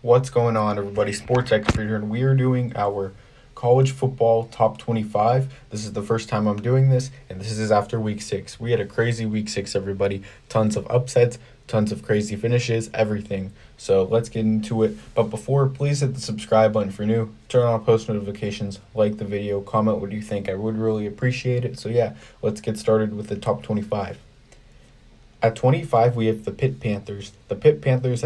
What's going on, everybody? Sports Expert here, and we are doing our college football top 25. This is the first time I'm doing this, and this is after week 6. We had a crazy week 6, everybody. Tons of upsets, tons of crazy finishes, everything. So let's get into it. But before, please hit the subscribe button if you're new, turn on post notifications, like the video, comment what you think. I would really appreciate it. So, yeah, let's get started with the top 25. At 25, we have the Pitt Panthers. The Pitt Panthers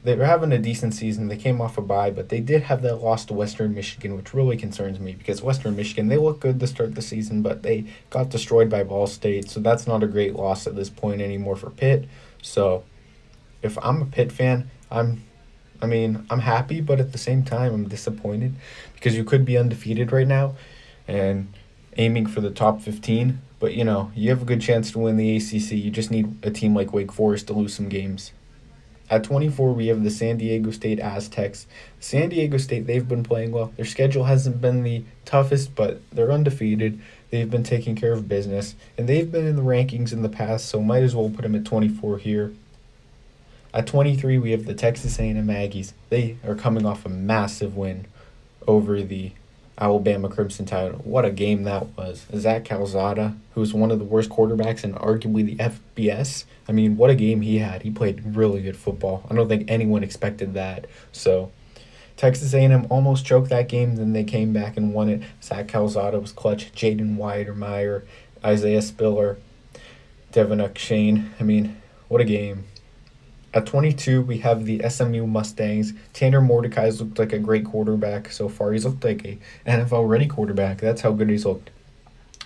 they're having a decent season. They came off a bye, but they did have that loss to Western Michigan, which really concerns me because Western Michigan, they look good to start the season, but they got destroyed by Ball State, so that's not a great loss at this point anymore for Pitt. So if I'm a Pitt fan, I'm happy, but at the same time, I'm disappointed because you could be undefeated right now and aiming for the top 15. But you have a good chance to win the ACC. You just need a team like Wake Forest to lose some games. At 24, we have the San Diego State Aztecs. San Diego State, they've been playing well. Their schedule hasn't been the toughest, but they're undefeated. They've been taking care of business, and they've been in the rankings in the past, so might as well put them at 24 here. At 23, we have the Texas A&M Aggies. They are coming off a massive win over the Alabama Crimson Tide. What a game that was. Zach Calzada, who's one of the worst quarterbacks in arguably the FBS. What a game he had. He played really good football. I don't think anyone expected that. So, Texas A&M almost choked that game, then they came back and won it. Zach Calzada was clutch. Jaden Weidermeyer, Isaiah Spiller, Devin Shane. What a game. At 22, we have the SMU Mustangs. Tanner Mordecai's looked like a great quarterback so far. He's looked like a NFL-ready quarterback. That's how good he's looked.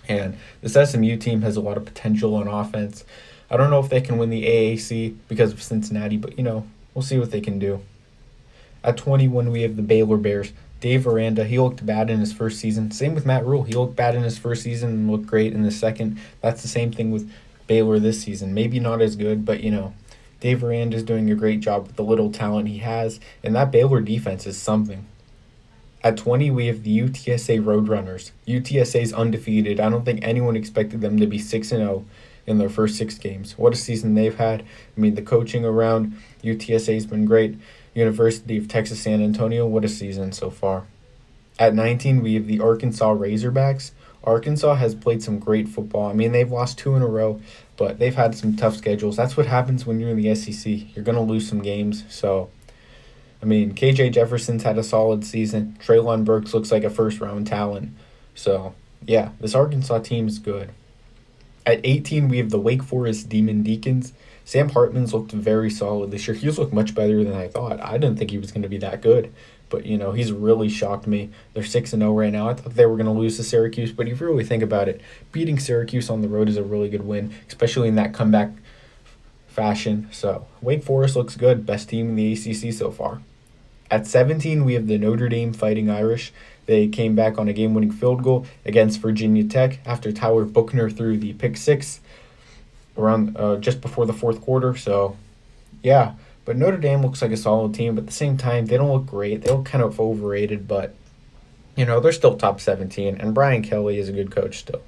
And this SMU team has a lot of potential on offense. I don't know if they can win the AAC because of Cincinnati, but, we'll see what they can do. At 21, we have the Baylor Bears. Dave Aranda, he looked bad in his first season. Same with Matt Rule. He looked bad in his first season and looked great in the second. That's the same thing with Baylor this season. Maybe not as good, but, Dave Aranda is doing a great job with the little talent he has, and that Baylor defense is something. At 20, we have the UTSA Roadrunners. UTSA is undefeated. I don't think anyone expected them to be 6-0 in their first 6 games. What a season they've had. The coaching around UTSA has been great. University of Texas San Antonio, what a season so far. At 19, we have the Arkansas Razorbacks. Arkansas has played some great football. They've lost 2 in a row, but they've had some tough schedules. That's what happens when you're in the SEC. You're going to lose some games. So, KJ Jefferson's had a solid season. Traylon Burks looks like a first-round talent. So, yeah, this Arkansas team is good. At 18, we have the Wake Forest Demon Deacons. Sam Hartman's looked very solid this year. He's looked much better than I thought. I didn't think he was going to be that good. But, he's really shocked me. They're 6-0 right now. I thought they were going to lose to Syracuse. But if you really think about it, beating Syracuse on the road is a really good win, especially in that comeback fashion. So, Wake Forest looks good. Best team in the ACC so far. At 17, we have the Notre Dame Fighting Irish. They came back on a game-winning field goal against Virginia Tech after Tyler Buchner threw the pick six around just before the fourth quarter. So, yeah. But Notre Dame looks like a solid team, but at the same time, they don't look great. They look kind of overrated, but, they're still top 17, and Brian Kelly is a good coach still.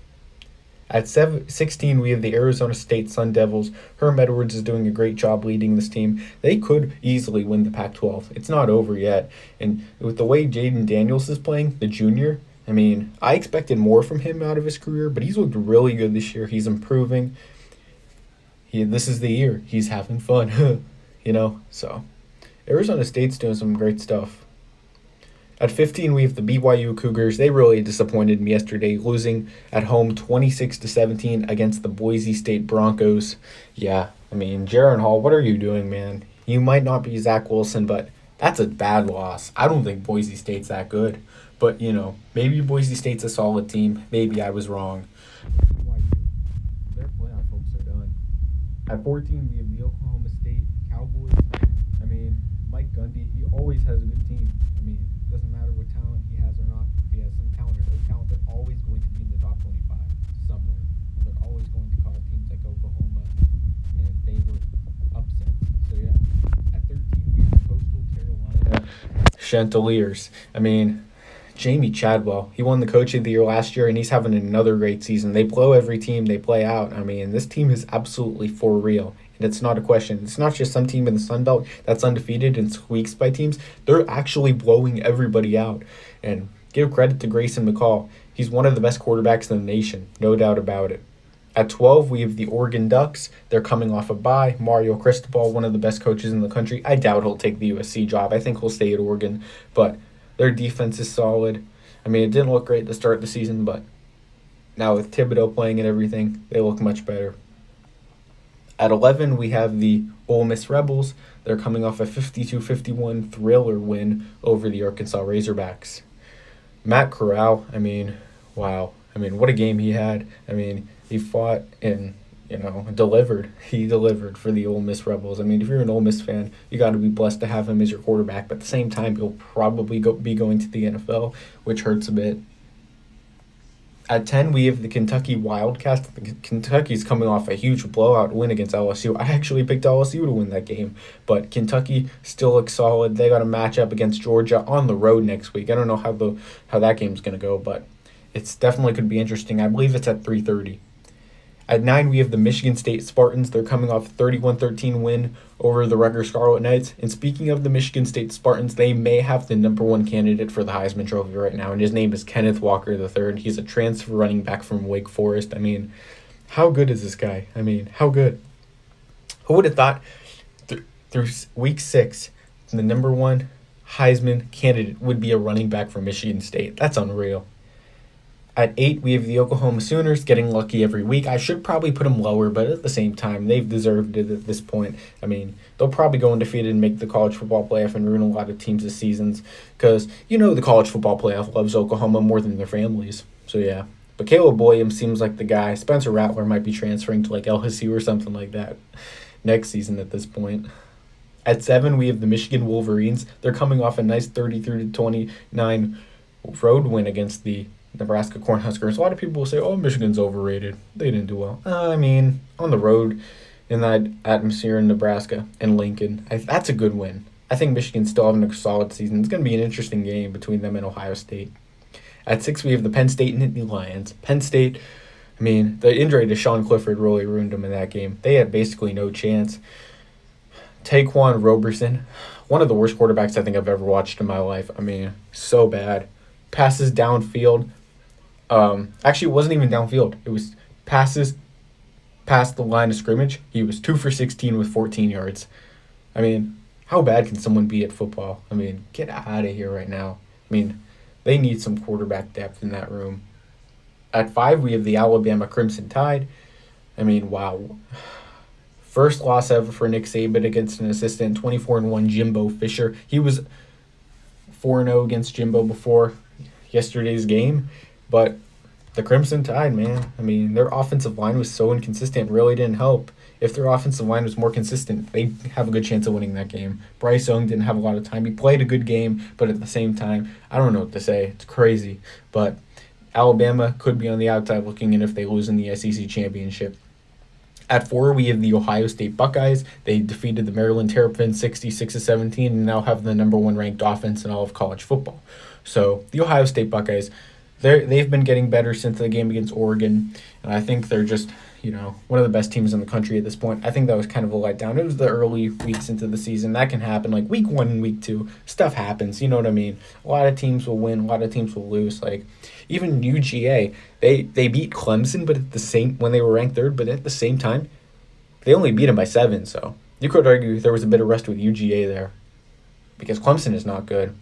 At 16, we have the Arizona State Sun Devils. Herm Edwards is doing a great job leading this team. They could easily win the Pac-12. It's not over yet. And with the way Jaden Daniels is playing, the junior, I expected more from him out of his career, but he's looked really good this year. He's improving. This is the year. He's having fun. So Arizona State's doing some great stuff. At 15, we have the BYU Cougars. They really disappointed me yesterday, losing at home 26-17 against the Boise State Broncos. Yeah, Jaron Hall, what are you doing, man? You might not be Zach Wilson, but that's a bad loss. I don't think Boise State's that good. But, maybe Boise State's a solid team. Maybe I was wrong. Their playoff hopes are done. At 14, we have the Oklahoma State Cowboys. Mike Gundy, he always has a good team. Doesn't matter what talent he has or not. If he has some talent or no talent, they're always going to be in the top 25 somewhere. They're always going to cause teams like Oklahoma and Baylor upsets. So, yeah. At 13, we have Coastal Carolina Chanticleers. Jamie Chadwell, he won the Coach of the Year last year, and he's having another great season. They blow every team they play out. This team is absolutely for real. And it's not a question. It's not just some team in the Sun Belt that's undefeated and squeaks by teams. They're actually blowing everybody out. And give credit to Grayson McCall. He's one of the best quarterbacks in the nation, no doubt about it. At 12, we have the Oregon Ducks. They're coming off a bye. Mario Cristobal, one of the best coaches in the country. I doubt he'll take the USC job. I think he'll stay at Oregon. But their defense is solid. I mean, it didn't look great to start the season, but now with Thibodeau playing and everything, they look much better. At 11, we have the Ole Miss Rebels. They're coming off a 52-51 thriller win over the Arkansas Razorbacks. Matt Corral, wow. What a game he had. He fought and, delivered. He delivered for the Ole Miss Rebels. If you're an Ole Miss fan, you got to be blessed to have him as your quarterback. But at the same time, he'll probably be going to the NFL, which hurts a bit. At 10, we have the Kentucky Wildcats. Kentucky's coming off a huge blowout win against LSU. I actually picked LSU to win that game, but Kentucky still looks solid. They got a matchup against Georgia on the road next week. I don't know how that game's going to go, but it's definitely could be interesting. I believe it's at 3:30. At 9, we have the Michigan State Spartans. They're coming off a 31-13 win over the Rutgers Scarlet Knights. And speaking of the Michigan State Spartans, they may have the number one candidate for the Heisman Trophy right now, and his name is Kenneth Walker III. He's a transfer running back from Wake Forest. How good is this guy? How good? Who would have thought through week 6, the number one Heisman candidate would be a running back from Michigan State? That's unreal. At 8, we have the Oklahoma Sooners getting lucky every week. I should probably put them lower, but at the same time, they've deserved it at this point. They'll probably go undefeated and make the college football playoff and ruin a lot of teams' seasons because, the college football playoff loves Oklahoma more than their families. So, yeah. But Caleb Williams seems like the guy. Spencer Rattler might be transferring to, LSU or something like that next season at this point. At 7, we have the Michigan Wolverines. They're coming off a nice 33-29 road win against the Nebraska Cornhuskers. A lot of people will say, Michigan's overrated. They didn't do well. On the road in that atmosphere in Nebraska and Lincoln, that's a good win. I think Michigan's still having a solid season. It's going to be an interesting game between them and Ohio State. At 6, we have the Penn State Nittany Lions. Penn State, the injury to Sean Clifford really ruined them in that game. They had basically no chance. Taquan Roberson, one of the worst quarterbacks I think I've ever watched in my life. So bad. Passes downfield. Actually, it wasn't even downfield. It was passes past the line of scrimmage. He was 2 for 16 with 14 yards. How bad can someone be at football? Get out of here right now. They need some quarterback depth in that room. At 5, we have the Alabama Crimson Tide. Wow. First loss ever for Nick Saban against an assistant, 24-1 Jimbo Fisher. He was 4-0 against Jimbo before yesterday's game. But the Crimson Tide, man, their offensive line was so inconsistent, really didn't help. If their offensive line was more consistent, they have a good chance of winning that game. Bryce Young didn't have a lot of time. He played a good game, but at the same time, I don't know what to say. It's crazy. But Alabama could be on the outside looking in if they lose in the SEC championship. At 4, we have the Ohio State Buckeyes. They defeated the Maryland Terrapins 66-17 and now have the number 1 ranked offense in all of college football. So the Ohio State Buckeyes, they've been getting better since the game against Oregon, and I think they're just, one of the best teams in the country at this point. I think that was kind of a letdown. It was the early weeks into the season. That can happen, like week 1 and week 2. Stuff happens, you know what I mean? A lot of teams will win, a lot of teams will lose. Even UGA, they beat Clemson, but when they were ranked 3rd, but at the same time, they only beat them by 7, so you could argue there was a bit of rest with UGA there because Clemson is not good.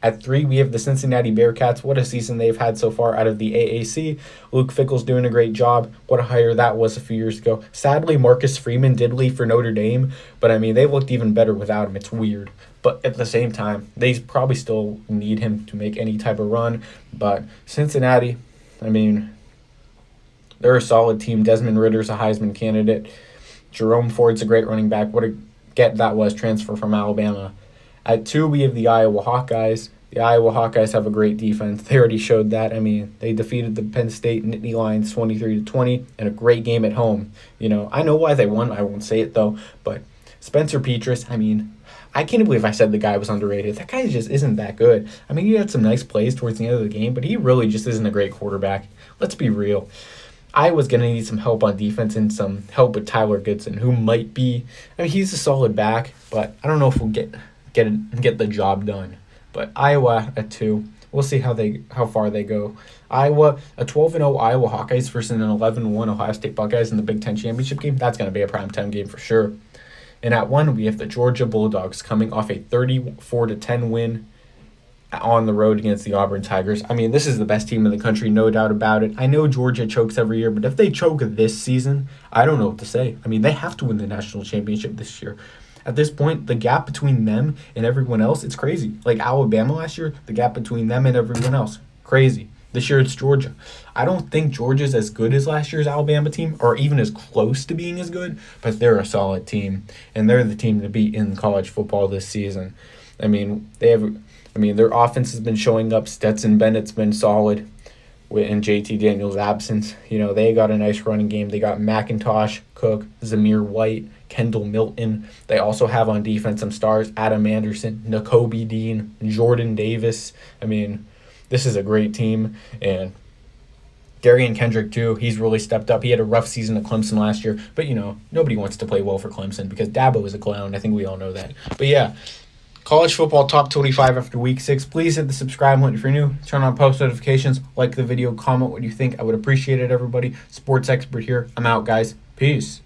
At 3, we have the Cincinnati Bearcats. What a season they've had so far out of the AAC. Luke Fickell's doing a great job. What a hire that was a few years ago. Sadly, Marcus Freeman did leave for Notre Dame, but they looked even better without him. It's weird. But at the same time, they probably still need him to make any type of run. But Cincinnati, they're a solid team. Desmond Ritter's a Heisman candidate. Jerome Ford's a great running back. What a get that was, transfer from Alabama. At 2, we have the Iowa Hawkeyes. The Iowa Hawkeyes have a great defense. They already showed that. They defeated the Penn State Nittany Lions 23-20 in a great game at home. I know why they won. I won't say it, though. But Spencer Petras, I can't believe I said the guy was underrated. That guy just isn't that good. He had some nice plays towards the end of the game, but he really just isn't a great quarterback. Let's be real. Iowa's going to need some help on defense and some help with Tyler Goodson, who might be, I mean, he's a solid back, but I don't know if we'll get the job done. But Iowa at 2. We'll see how far they go. Iowa, a 12-0 Iowa Hawkeyes versus an 11-1 Ohio State Buckeyes in the Big Ten championship game. That's going to be a primetime game for sure. And at 1, we have the Georgia Bulldogs coming off a 34-10 win on the road against the Auburn Tigers. I mean, this is the best team in the country, no doubt about it. I know Georgia chokes every year, but if they choke this season, I don't know what to say. I mean, they have to win the national championship this year. At this point, the gap between them and everyone else, it's crazy. Like Alabama last year, the gap between them and everyone else, crazy. This year it's Georgia. I don't think Georgia's as good as last year's Alabama team, or even as close to being as good, but they're a solid team, and they're the team to beat in college football this season. I mean, their offense has been showing up. Stetson Bennett's been solid in JT Daniels' absence. You know, they got a nice running game. They got McIntosh, Cook, Zamir White, Kendall Milton. They also have on defense some stars, Adam Anderson, Nakobe Dean, Jordan Davis. I mean, this is a great team. And Darian Kendrick, too, he's really stepped up. He had a rough season at Clemson last year. But, you know, nobody wants to play well for Clemson because Dabo is a clown. I think we all know that. But, yeah, college football top 25 after week 6. Please hit the subscribe button if you're new. Turn on post notifications. Like the video. Comment what you think. I would appreciate it, everybody. Sports expert here. I'm out, guys. Peace.